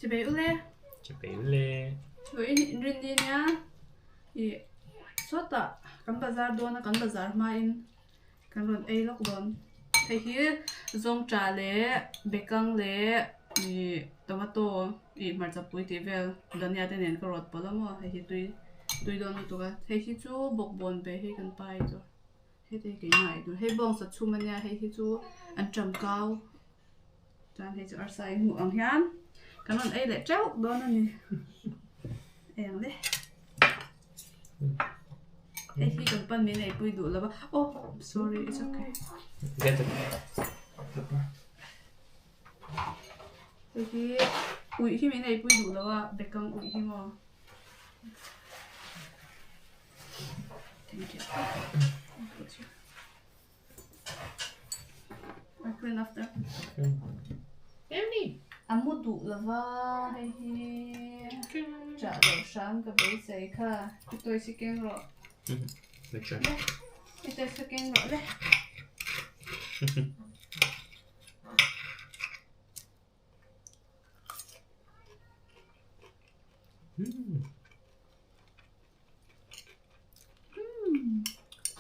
Chị bé ule. Chị bé ule. Rồi rin đi nha. Thì suốt ta kan bazar do na kan bazar ma in kan ron ei lok don. Thầy hi zong trà le bekang le ni tomato i marcha pui ti vel dania te nen karot polamo thầy hi tui don tu ka thầy hi chu bok bon be hi kan pai cho. He te ke ngai du he bong sa chu mania he hi chu an cham kau. Chan he chu arsai mu ang hian kan ron ei le chau don ani. Eng le. Hey, he can pan me na ipui du laba. Oh, sorry, it's okay. Get it. Hey, ui hi me na ipui du laba. Bekang ui hi mo. Thank you. I clean after. Emily. Amu du laba. Hey, cha lo shang ka be sai kha. Itoi si keng ro. Make sure. Itoi si keng ro le.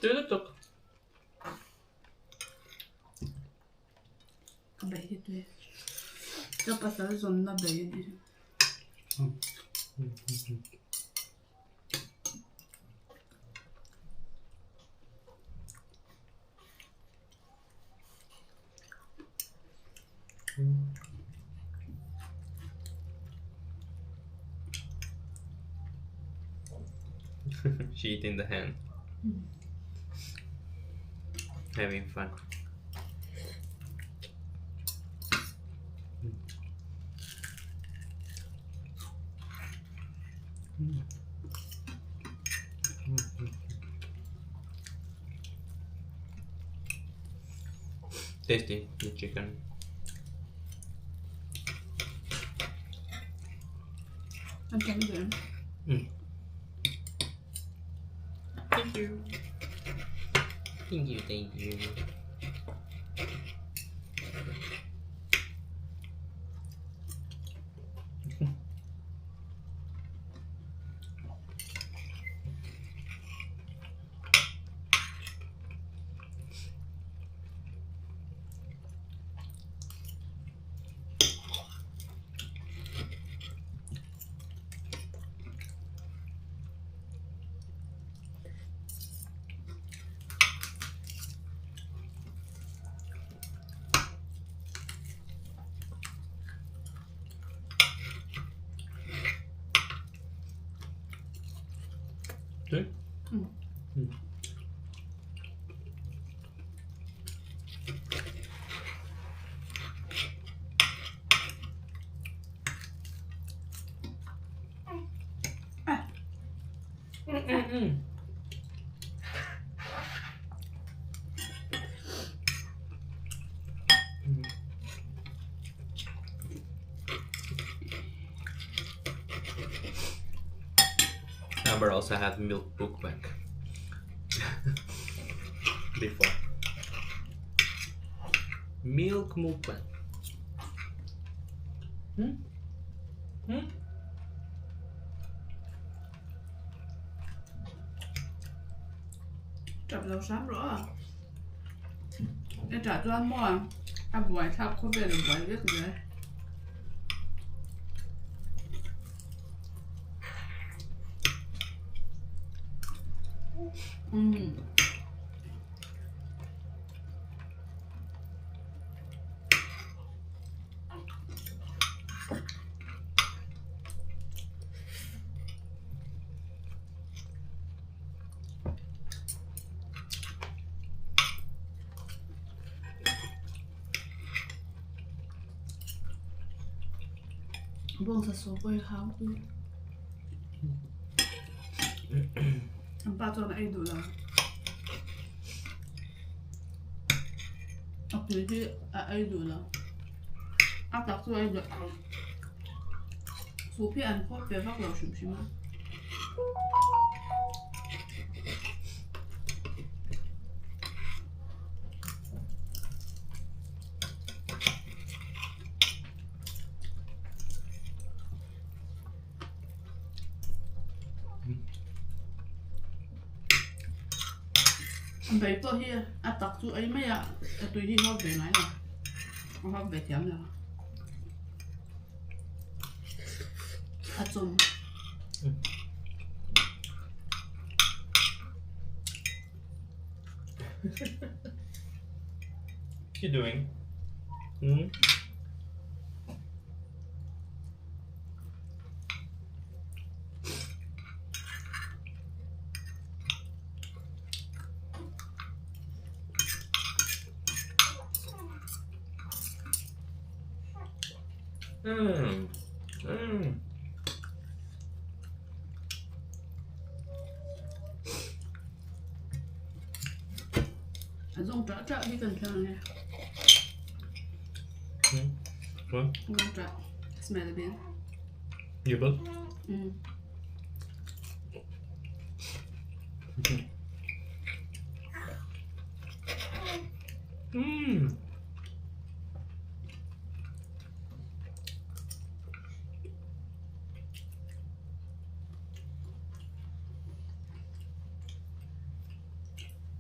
Tututuk. Ka be hi tu. Ka pasal zon na be ni. She eating the hand. Having fun. Tasty, the chicken. I'm trying to do. Thank you. Thank you, thank you. Good? Amber also had milk bookbank before. Milk mukbang. Chập lâu sám rõ à? Để trả cho anh mua à? Anh buổi thắp có về được buổi viết rồi. Buông sa số quay khám quy. Anh ba cho này đủ rồi. Ốc thì ai đủ rồi. Ốc đặc số ai được. Số phía anh có bé phát lầu xùm xùm á. vậy có hi tắc chú ấy mấy tụi hi hấp về này nè hấp về thèm nè chum What you doing? Hmm? dùng trợ đi cần thơ nè What? dùng trợ smell bien You both?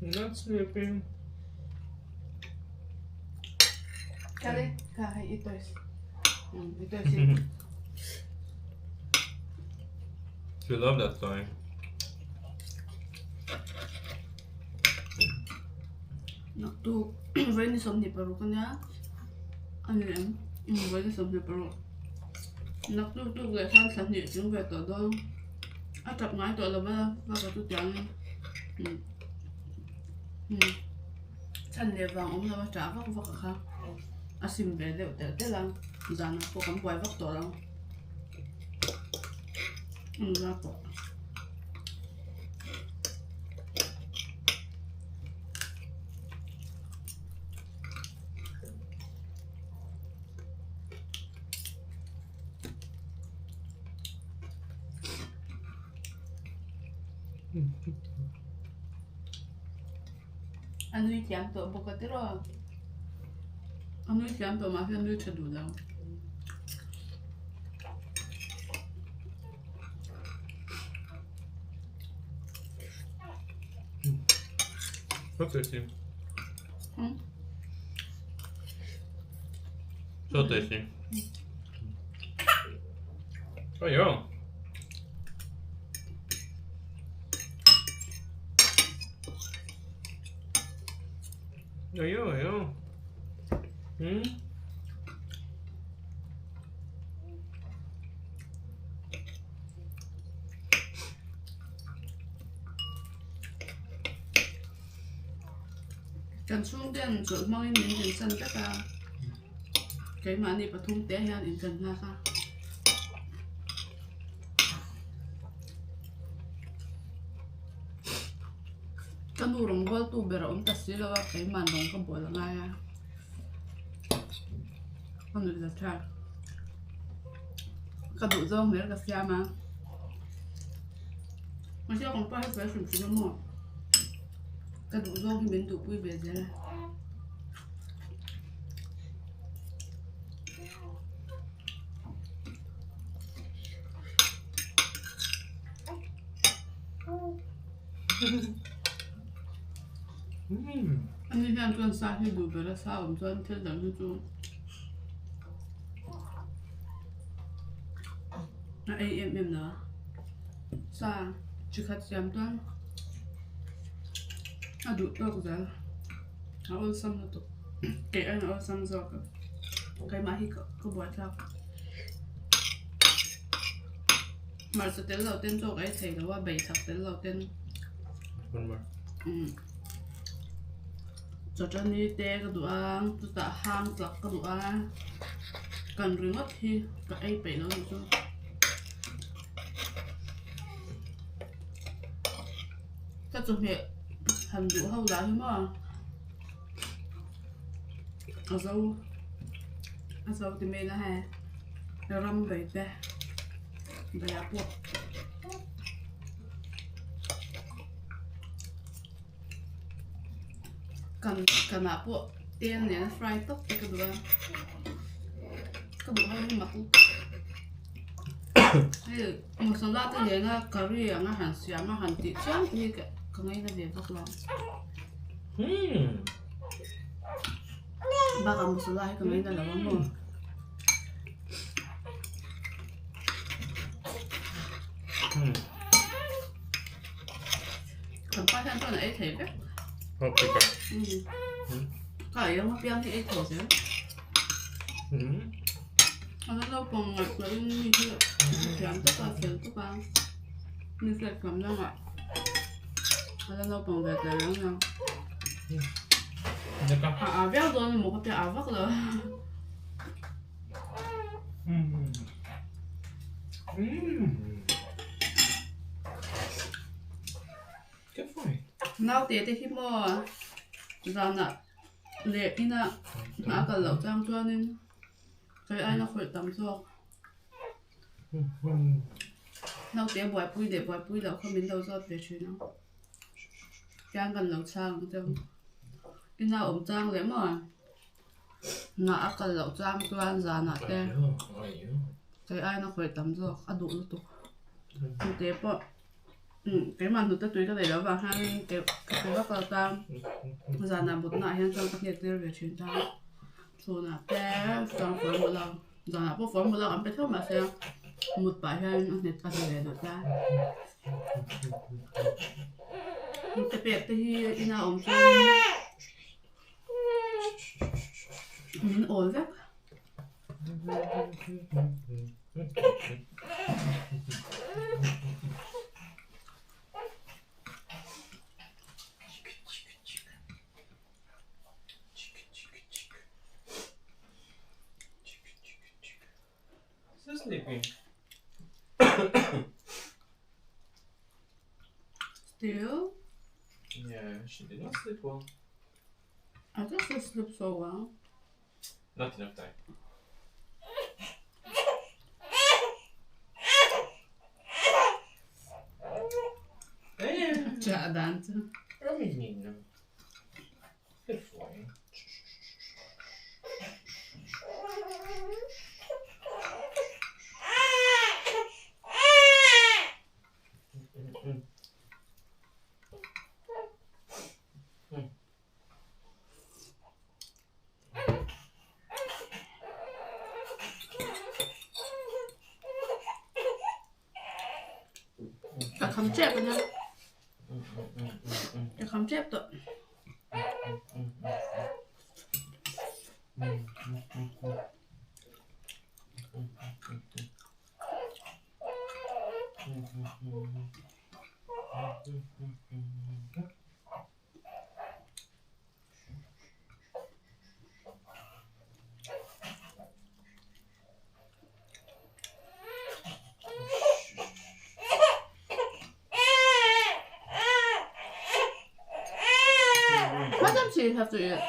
Not sleeping. Kali, ito is You love that toy. Naute với ni som ni paru kan ya anh em với ni som ni paru Naute tu về sang sang ni chúng về tờ đó tập ngay tờ là ba cái tu tiếng chân lê vàng ông là trả vác vác khác sim về đều thế là dàn nó có quay vác tờ lắm ra bỏ anh nuôi chém tụi bố cái thế rồi anh nuôi chém tụi mà anh nuôi chả đủ đâu So tasty. So tasty. Oh yeah. Oh yeah. cần xuống tiền rồi mong em đến tiền sân tất cả cái mà đi vào thung té ha đến cần ra sao cái đủ rồng gol tu bể ông ta xí là cái màn rồng cái bộ là ngay à con được giật ra cái đủ rồng đấy là cái xe mà chưa còn phải phải sủng sủng nó cái đủ rong thì mình tụ quy về thế này anh đi ăn cơm sáng thì đủ về là sao ông cho anh thêm đắng cho chú em nữa sao chỉ khát chém toan đủ đâu ra áo xăm nó tụ cái anh áo xăm rồi cái má hi có buaithlk mà sẽ tên đầu tiên cho cái thầy đó là bảy thập tên đầu tiên One more. cho nên té cái đồ ăn tôi đã hang lắc cái đồ ăn cần rửa mất thì cái ấy bảy nó cho các trường hợp hành đủ hậu lá thôi mà ở dâu thì mình là hè răm về đây đây là buộc cần là buộc tiền này fry tóc cái đồ hơi mặc hay một số loại thì là curry nó hẳn xíu nó hẳn tịt chán như cái ngay là về vắt lòng Baka musulahi ka ngayon dalawa mo. Kampasan to na 8 hepe. Okay ba? Kaya mo piyang si 8 hepe. Ano daw pong nagkaroon niyo? Piyang to pa. Nisip kam na nga. Ano daw pong veteran na. Avia doon mo kapya avak lo. Good for you. Naute thì khi mà ra nè lệ ina mà cả lẩu trang cho nên cái ai nó khởi tầm cho Naute buai pui lẩu không biết đâu rót về chuyện nào cái gần lẩu trang trong ina ổn trang lẽ mà nã cả lẩu trang cho anh ra nè cái ai nó khởi tầm cho ăn đủ luôn Naute bỏ cái màn thực tế cái này đó và hai cái bác là ta giờ làm một nại hiện trong các nhiệt tiêu về chuyển trang số là té trong phổi một lần giờ là bốc phổi một lần biết không mà xem một bài hơn nhiệt ta về được ra cái việc thì ina ổn cho mình ổn vậy Still sleeping. Still? Yeah, she did not sleep well. I thought she slept so well. Not enough time. Già Dante. Menino. Che foi? Jag kan köpa det. Jag kan köpa det. What time do you have to eat?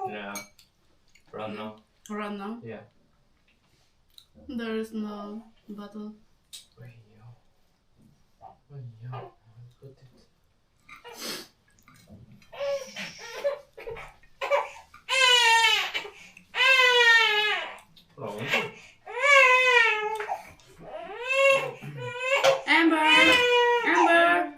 Yeah. Run now. Right now? Yeah. There is no bottle. Amber! Amber!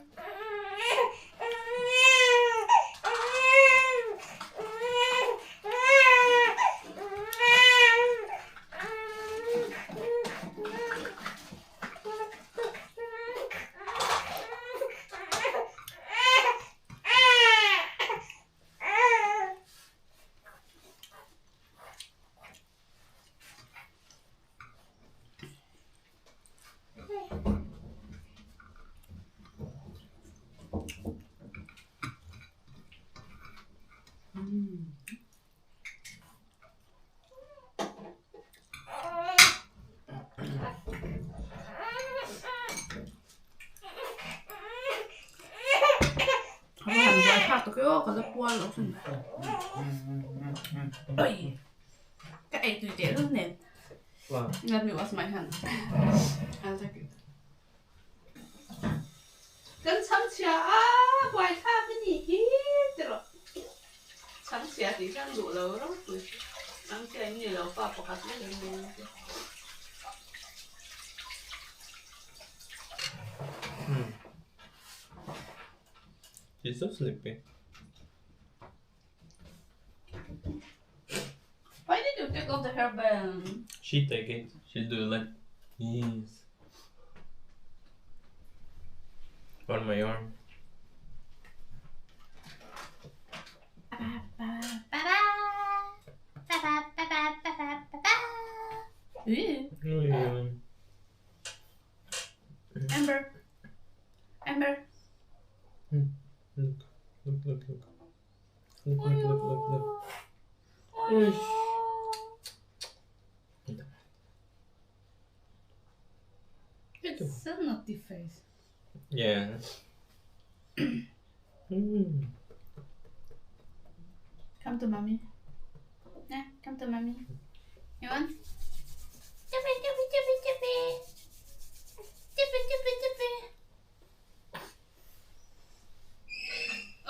Không có hành giải thoát được cái ốc, còn nó qua lỗ xinh. Ôi! Cái ấy tùy trẻ rất nền. Wow. Let me wash my hand. I'll take it.跟长桥啊，怪他跟你一的长桥底下卤了肉水，长桥你老爸不还是人家？ She's so sleepy. Why did you take off the hairband? She take it. She'll do like this. On my arm. Ew. Amber. Amber. Look. Look. It's a naughty face. Yeah. Come to mommy. Yeah, come to mommy. You want? Chippy.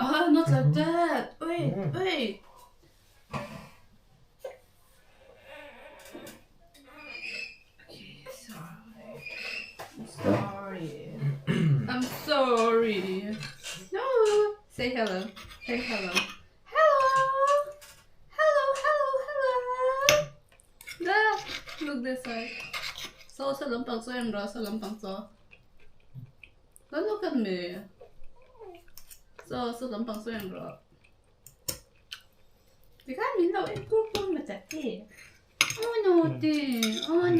Oh, not like that. Wait. Okay, I'm sorry. No. Say hello. Say hello. Hello. Look this way. So salampang so and salampang so. Don't look at me. So salampang so and Di ka minlaw kurkun matati. Oh Naute. Ama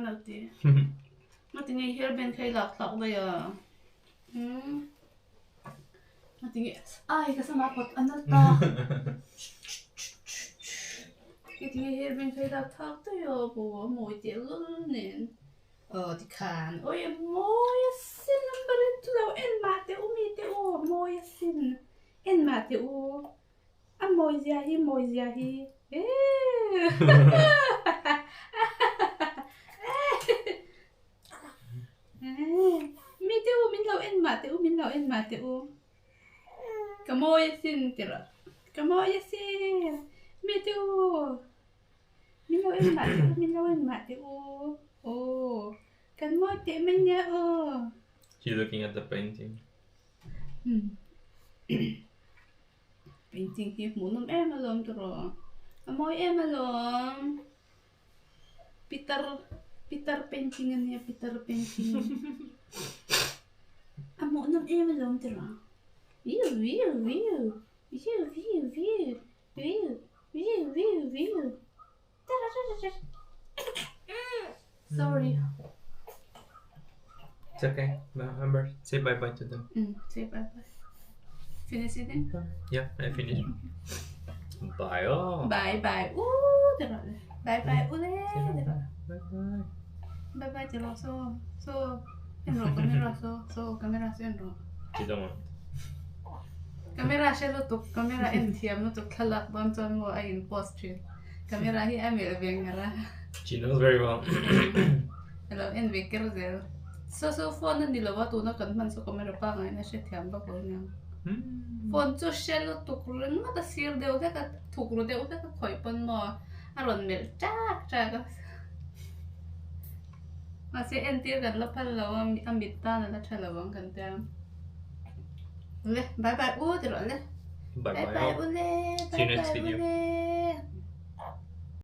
Naute. Naute ni hairband kay lak ba ya? Naute ni ay kasama ko ano ta? Naute ni hairband kay lak to yo bo mo ite lunin. Oh, di kan. Oj, moja sin bara tulaw en mate umite o moja sin. En mate o. A moja hi. Mite o min law en mate o. Kamoja sin tira. Kamoja sin. Mite o. Min law en mate o. Oh, kan mo temen niya oh. She's looking at the painting. Painting here munum emalom tro. Amoy emalom. Peter paintingan niya Peter painting. Amunum emalom tro. View. Sorry. It's okay. Amber, say bye-bye to them. Say bye-bye. Finish it then? Yeah, I finished. Bye. Oh. Bye-bye. Bye-bye. Bye-bye. Bye-bye. So. Camera. Camera. You don't want. Camera siya lutok. Camera NTM lutok kalak bantuan mo ay post trip. Camera hi amil bengara. She knows very well. Hello, en veker zel. So phone nan dilawa tu na kan man so camera pa ngai na siya tiam ba ko niya. Phone to siya lutok rin ma ta sir de uta ka thukru de uta ka khoi pon mo aron mel chak. Masih entir kan la pal lawam ambita na la chalawang kan tiam. Bye bye. Bye-bye. Bye-bye. See you next video.